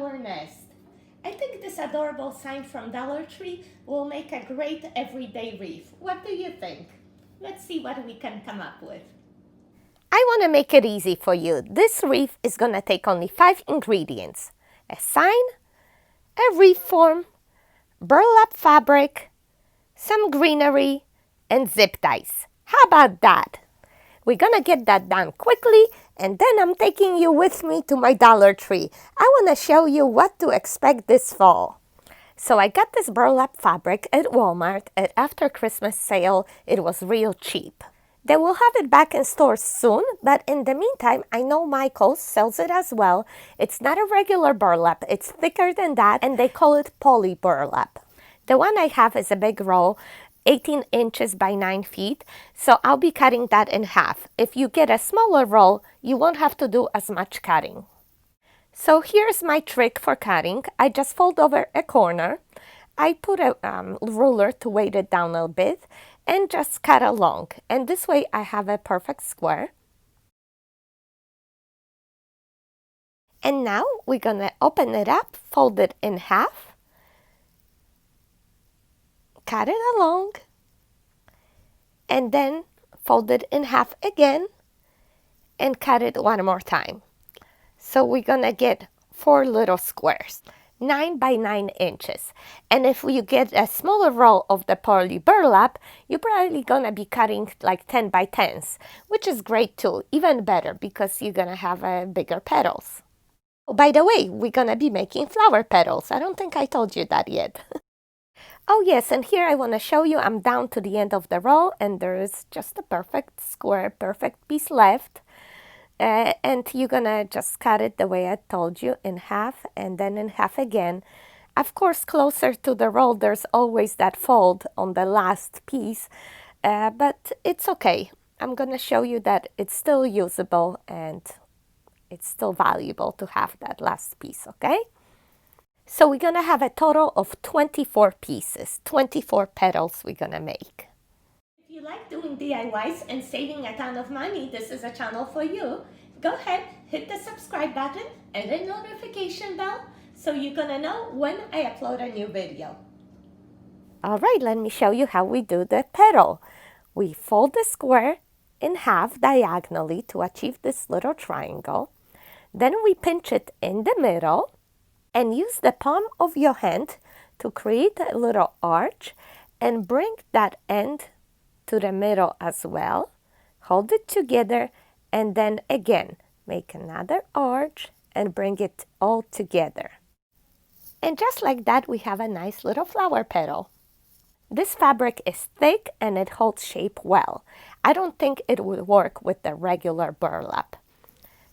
our nest. I think this adorable sign from Dollar Tree will make a great everyday wreath. What do you think? Let's see what we can come up with. I want to make it easy for you. This wreath is going to take only 5 ingredients. A sign, a wreath form, burlap fabric, some greenery, and zip ties. How about that? We're gonna get that done quickly, and then I'm taking you with me to my Dollar Tree. I want to show you what to expect this fall. So I got this burlap fabric at Walmart at after Christmas sale. It was real cheap. They will have it back in stores soon, but in the meantime, I know Michael's sells it as well. It's not a regular burlap, it's thicker than that, and they call it Poly Burlap. The one I have is a big roll, 18 inches by 9 feet, so I'll be cutting that in half. If you get a smaller roll, you won't have to do as much cutting. So here's my trick for cutting. I just fold over a corner. I put a ruler to weight it down a bit and just cut along. And this way I have a perfect square. And now we're gonna open it up, fold it in half, cut it along, and then fold it in half again and cut it one more time. So we're gonna get 4 little squares, 9 by 9 inches. And if you get a smaller roll of the poly burlap, you're probably gonna be cutting like 10 by 10s, which is great too, even better because you're gonna have bigger petals. Oh, by the way, we're gonna be making flower petals. I don't think I told you that yet. Oh yes, and here I want to show you I'm down to the end of the roll and there is just a perfect square, perfect piece left. And you're gonna just cut it the way I told you, in half and then in half again. Of course, closer to the roll, there's always that fold on the last piece, but it's okay. I'm gonna show you that it's still usable and it's still valuable to have that last piece, okay? So we're gonna have a total of 24 pieces, 24 petals we're gonna make. If you like doing DIYs and saving a ton of money, this is a channel for you. Go ahead, hit the subscribe button and the notification bell so you're gonna know when I upload a new video. All right, let me show you how we do the petal. We fold the square in half diagonally to achieve this little triangle. Then we pinch it in the middle and use the palm of your hand to create a little arch and bring that end to the middle as well. Hold it together and then again make another arch and bring it all together. And just like that, we have a nice little flower petal. This fabric is thick and it holds shape well. I don't think it would work with the regular burlap.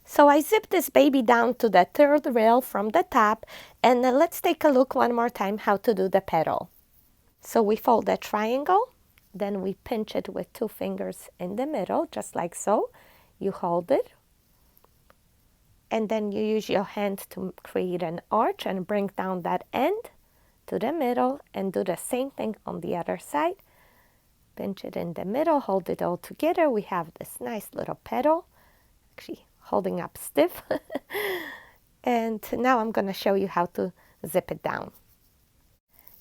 So I zip this baby down to the 3rd rail from the top, and let's take a look one more time how to do the petal. So we fold a triangle, then we pinch it with 2 fingers in the middle, just like so. You hold it, and then you use your hand to create an arch and bring down that end to the middle, and do the same thing on the other side. Pinch it in the middle, hold it all together. We have this nice little petal. Actually, holding up stiff. And now I'm going to show you how to zip it down.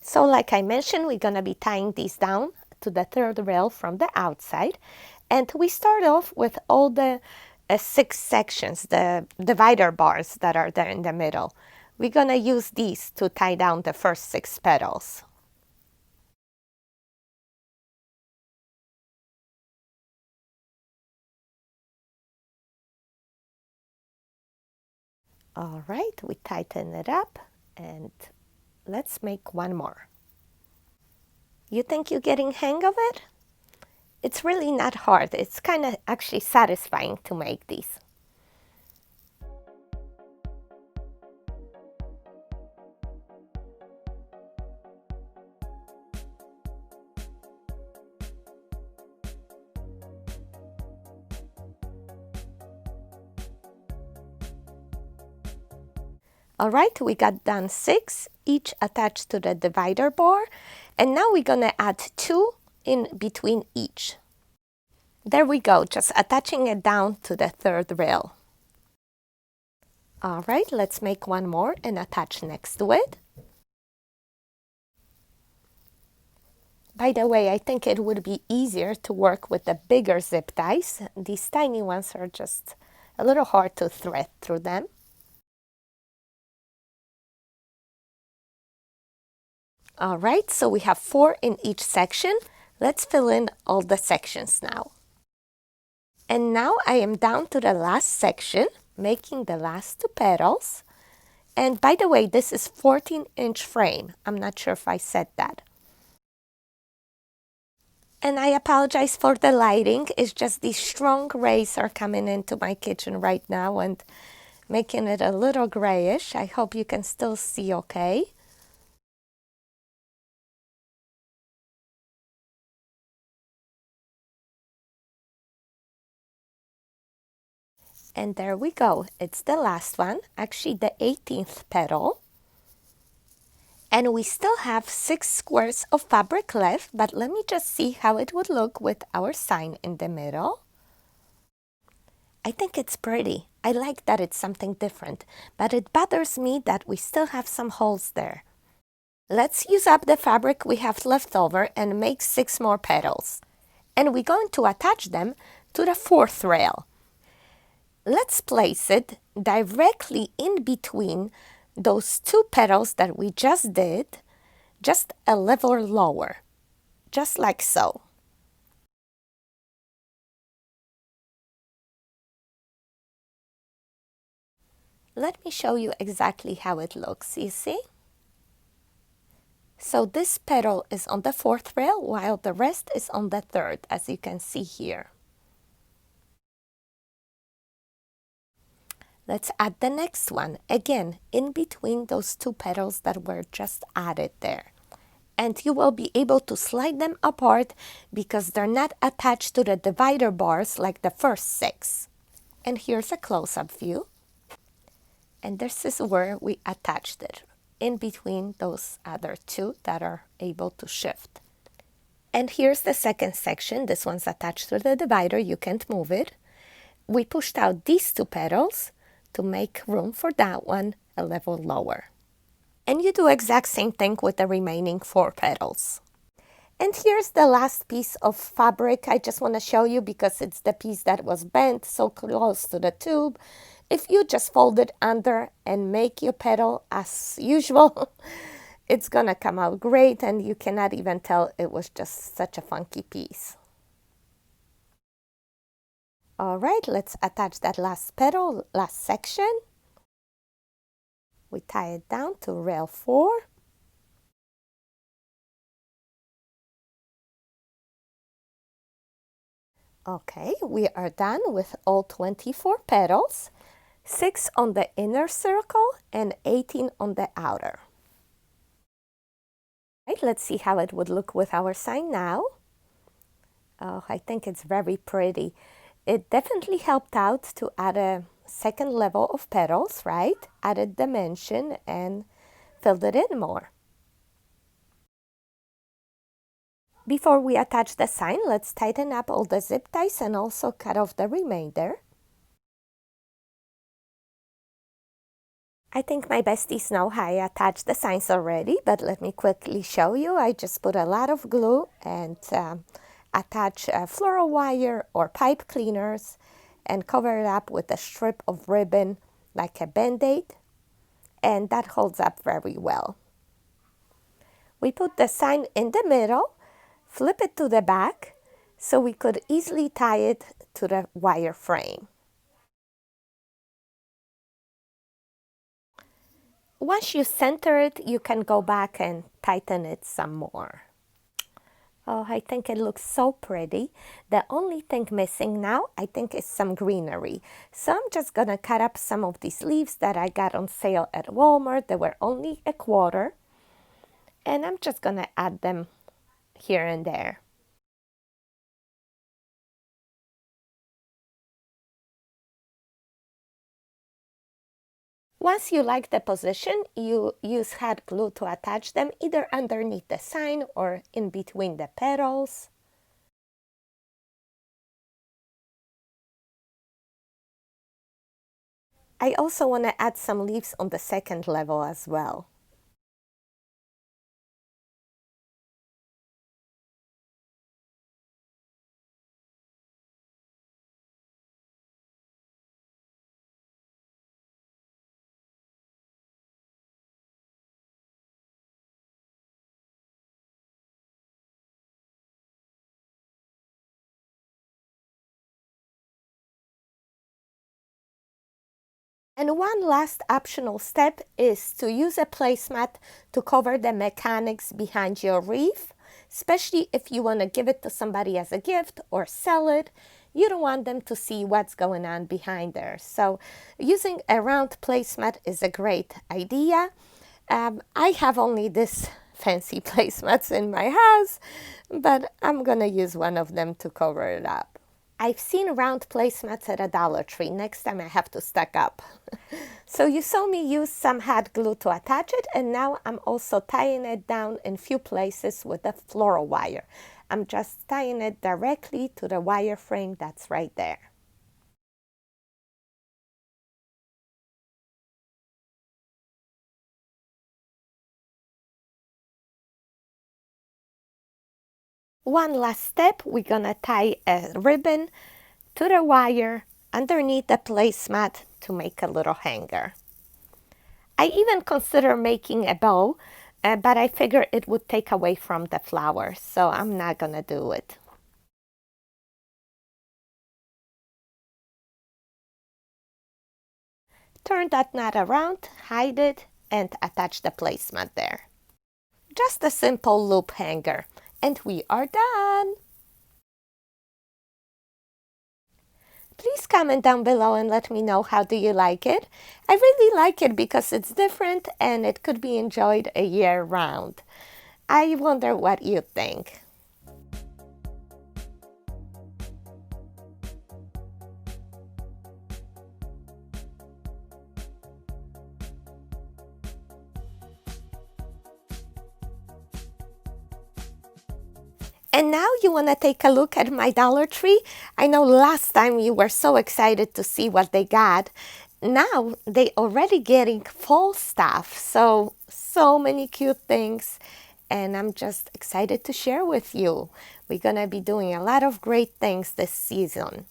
So like I mentioned, we're going to be tying these down to the 3rd rail from the outside. And we start off with all the 6 sections, the divider bars that are there in the middle. We're going to use these to tie down the first 6 petals. All right, we tighten it up and let's make one more. You think you're getting hang of it? It's really not hard. It's kind of actually satisfying to make these. All right, we got done 6, each attached to the divider bar. And now we're gonna add 2 in between each. There we go, just attaching it down to the 3rd rail. All right, let's make one more and attach next to it. By the way, I think it would be easier to work with the bigger zip ties. These tiny ones are just a little hard to thread through them. All right, so we have 4 in each section. Let's fill in all the sections now. And now I am down to the last section, making the last 2 petals. And by the way, this is 14-inch frame. I'm not sure if I said that. And I apologize for the lighting. It's just these strong rays are coming into my kitchen right now and making it a little grayish. I hope you can still see okay. And there we go. It's the last one, actually the 18th petal. And we still have 6 squares of fabric left, but let me just see how it would look with our sign in the middle. I think it's pretty. I like that it's something different, but it bothers me that we still have some holes there. Let's use up the fabric we have left over and make 6 more petals. And we're going to attach them to the 4th rail. Let's place it directly in between those 2 petals that we just did, just a level lower, just like so. Let me show you exactly how it looks, you see? So this petal is on the 4th rail while the rest is on the 3rd, as you can see here. Let's add the next one, again, in between those 2 petals that were just added there. And you will be able to slide them apart because they're not attached to the divider bars like the first 6. And here's a close-up view. And this is where we attached it, in between those other 2 that are able to shift. And here's the second section. This one's attached to the divider. You can't move it. We pushed out these 2 petals to make room for that one a level lower. And you do exact same thing with the remaining 4 petals. And here's the last piece of fabric. I just want to show you because it's the piece that was bent so close to the tube. If you just fold it under and make your petal as usual, it's gonna come out great and you cannot even tell it was just such a funky piece. All right, let's attach that last petal, last section. We tie it down to rail 4. Okay, we are done with all 24 petals, 6 on the inner circle and 18 on the outer. Right, let's see how it would look with our sign now. Oh, I think it's very pretty. It definitely helped out to add a second level of petals, right? Added dimension and filled it in more. Before we attach the sign, let's tighten up all the zip ties and also cut off the remainder. I think my besties know how I attach the signs already, but let me quickly show you. I just put a lot of glue and attach floral wire or pipe cleaners and cover it up with a strip of ribbon like a band-aid, and that holds up very well. We put the sign in the middle, flip it to the back so we could easily tie it to the wire frame. Once you center it, you can go back and tighten it some more. Oh, I think it looks so pretty. The only thing missing now, I think, is some greenery. So I'm just gonna cut up some of these leaves that I got on sale at Walmart. They were only a quarter. And I'm just gonna add them here and there. Once you like the position, you use hot glue to attach them either underneath the sign or in between the petals. I also want to add some leaves on the second level as well. And one last optional step is to use a placemat to cover the mechanics behind your wreath, especially if you want to give it to somebody as a gift or sell it. You don't want them to see what's going on behind there. So using a round placemat is a great idea. I have only this fancy placemats in my house, but I'm going to use one of them to cover it up. I've seen round placemats at a Dollar Tree. Next time I have to stack up. So you saw me use some hot glue to attach it, and now I'm also tying it down in few places with the floral wire. I'm just tying it directly to the wire frame that's right there. One last step, we're gonna tie a ribbon to the wire underneath the placemat to make a little hanger. I even consider making a bow, but I figure it would take away from the flowers, so I'm not gonna do it. Turn that knot around, hide it, and attach the placemat there. Just a simple loop hanger, and we are done! Please comment down below and let me know how do you like it. I really like it because it's different and it could be enjoyed a year round. I wonder what you think. And now you want to take a look at my Dollar Tree. I know last time you were so excited to see what they got. Now they already getting fall stuff. So many cute things. And I'm just excited to share with you. We're going to be doing a lot of great things this season.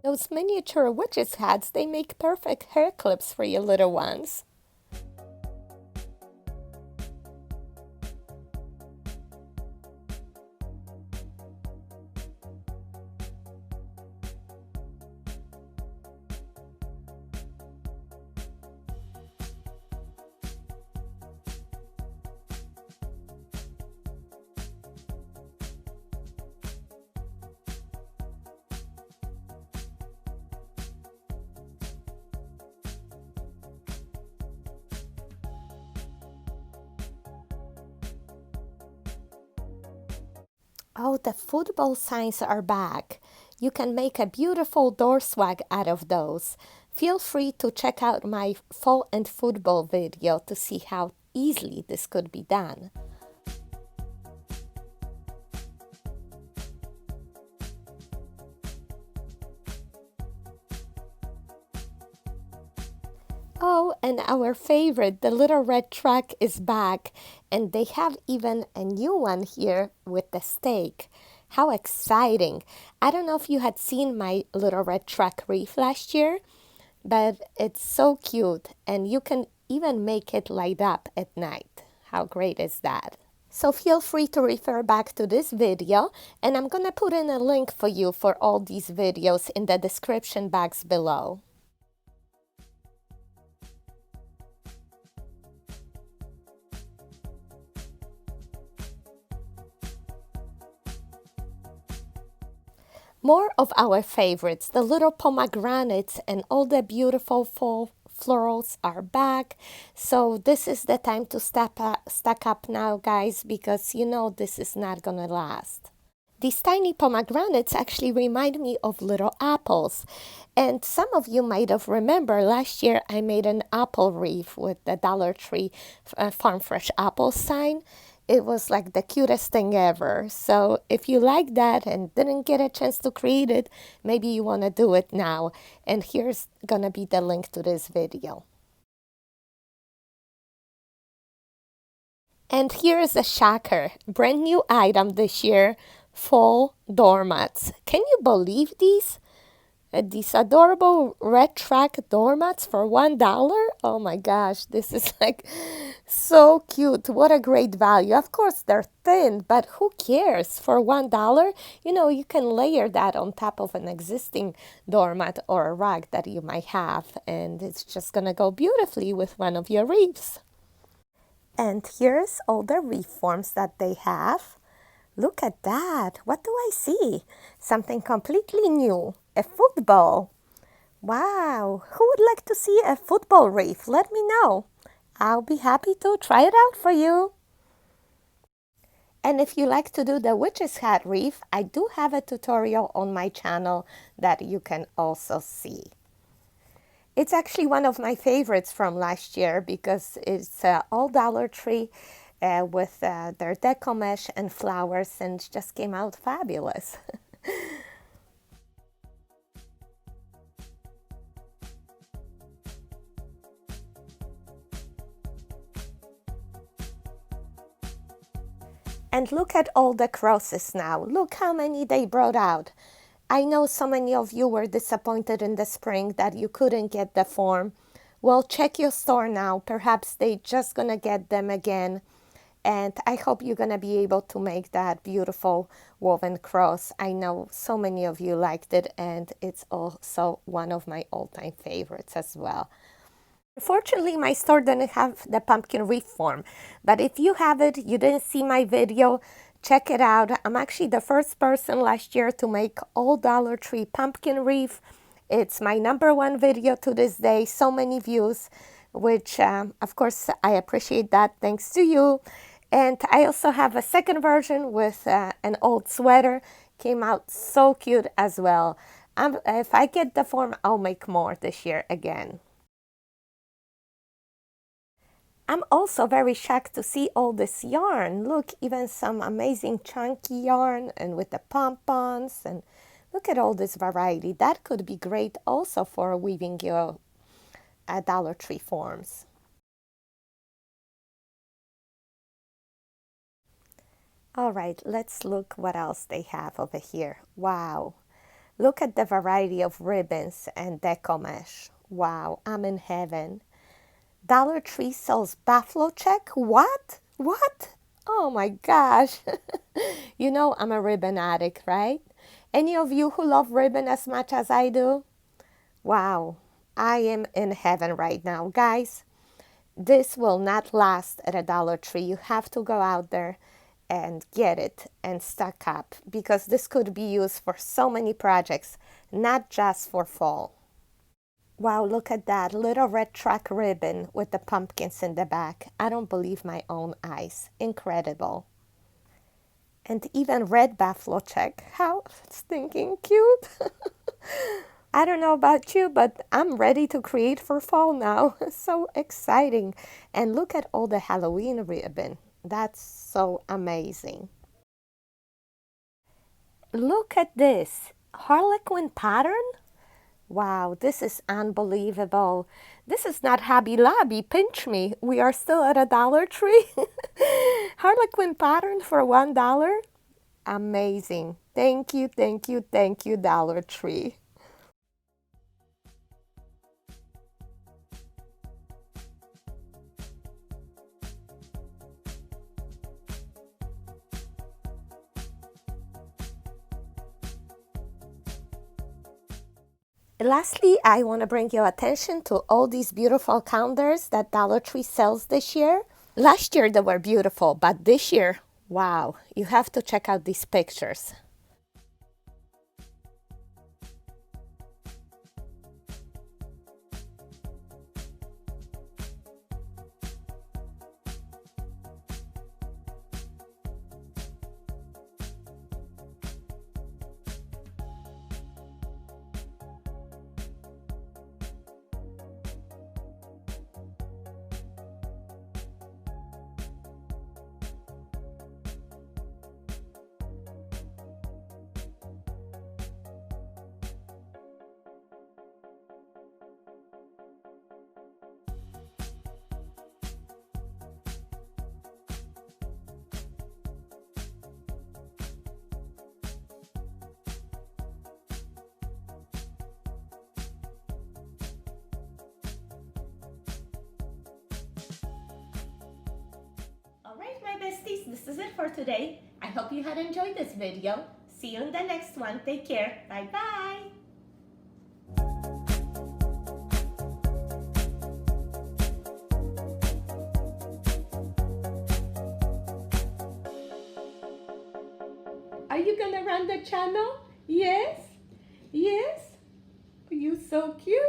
Those miniature witches hats, they make perfect hair clips for your little ones. Oh, the football signs are back. You can make a beautiful door swag out of those. Feel free to check out my fall and football video to see how easily this could be done. Oh, and our favorite, the little red truck is back, and they have even a new one here with the stake. How exciting! I don't know if you had seen my little red truck Reef last year, but it's so cute, and you can even make it light up at night. How great is that? So feel free to refer back to this video, and I'm gonna put in a link for you for all these videos in the description box below. More of our favorites, the little pomegranates and all the beautiful fall florals are back. So this is the time to stack up now, guys, because you know this is not gonna last. These tiny pomegranates actually remind me of little apples. And some of you might have remembered last year I made an apple wreath with the Dollar Tree Farm Fresh apple sign. It was like the cutest thing ever. So if you like that and didn't get a chance to create it, maybe you want to do it now. And here's going to be the link to this video. And here is a shocker, brand new item this year, fall doormats. Can you believe these? These adorable red track doormats for $1. Oh my gosh, this is like so cute. What a great value. Of course, they're thin, but who cares? For $1, you know, you can layer that on top of an existing doormat or a rug that you might have, and it's just gonna go beautifully with one of your wreaths. And here's all the wreath forms that they have. Look at that. What do I see? Something completely new. A football. Wow. Who would like to see a football wreath? Let me know. I'll be happy to try it out for you. And if you like to do the witch's hat wreath, I do have a tutorial on my channel that you can also see. It's actually one of my favorites from last year because it's all Dollar Tree with their deco mesh and flowers, and just came out fabulous. And look at all the crosses now. Look how many they brought out. I know so many of you were disappointed in the spring that you couldn't get the form. Well, check your store now. Perhaps they just gonna get them again. And I hope you're gonna be able to make that beautiful woven cross. I know so many of you liked it, and it's also one of my all-time favorites as well. Unfortunately, my store didn't have the pumpkin wreath form, but if you have it, you didn't see my video, check it out. I'm actually the first person last year to make all Dollar Tree pumpkin wreath. It's my #1 video to this day, so many views, which of course I appreciate that, thanks to you. And I also have a second version with an old sweater, came out so cute as well. If I get the form, I'll make more this year again. I'm also very shocked to see all this yarn. Look, even some amazing chunky yarn and with the pompons, and look at all this variety. That could be great also for weaving your Dollar Tree forms. All right, let's look what else they have over here. Wow, look at the variety of ribbons and deco mesh. Wow, I'm in heaven. Dollar Tree sells buffalo check? What? What? Oh my gosh. You know I'm a ribbon addict, right? Any of you who love ribbon as much as I do? Wow, I am in heaven right now. Guys, this will not last at a Dollar Tree. You have to go out there and get it and stock up, because this could be used for so many projects, not just for fall. Wow, look at that little red track ribbon with the pumpkins in the back. I don't believe my own eyes. Incredible. And even red buffalo check. How stinking cute. I don't know about you, but I'm ready to create for fall now. So exciting. And look at all the Halloween ribbon. That's so amazing. Look at this. Harlequin pattern? Wow, this is unbelievable. This is not Hobby Lobby, pinch me. We are still at a Dollar Tree. Harlequin pattern for $1. Amazing. Thank you, thank you, thank you, Dollar Tree. Lastly, I want to bring your attention to all these beautiful calendars that Dollar Tree sells this year. Last year they were beautiful, but this year, wow, you have to check out these pictures. is it for today. I hope you had enjoyed this video. See you in the next one. Take care. Bye-bye. Are you gonna run the channel? Yes? Yes? You're so cute.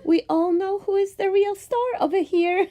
We all know who is the real star over here.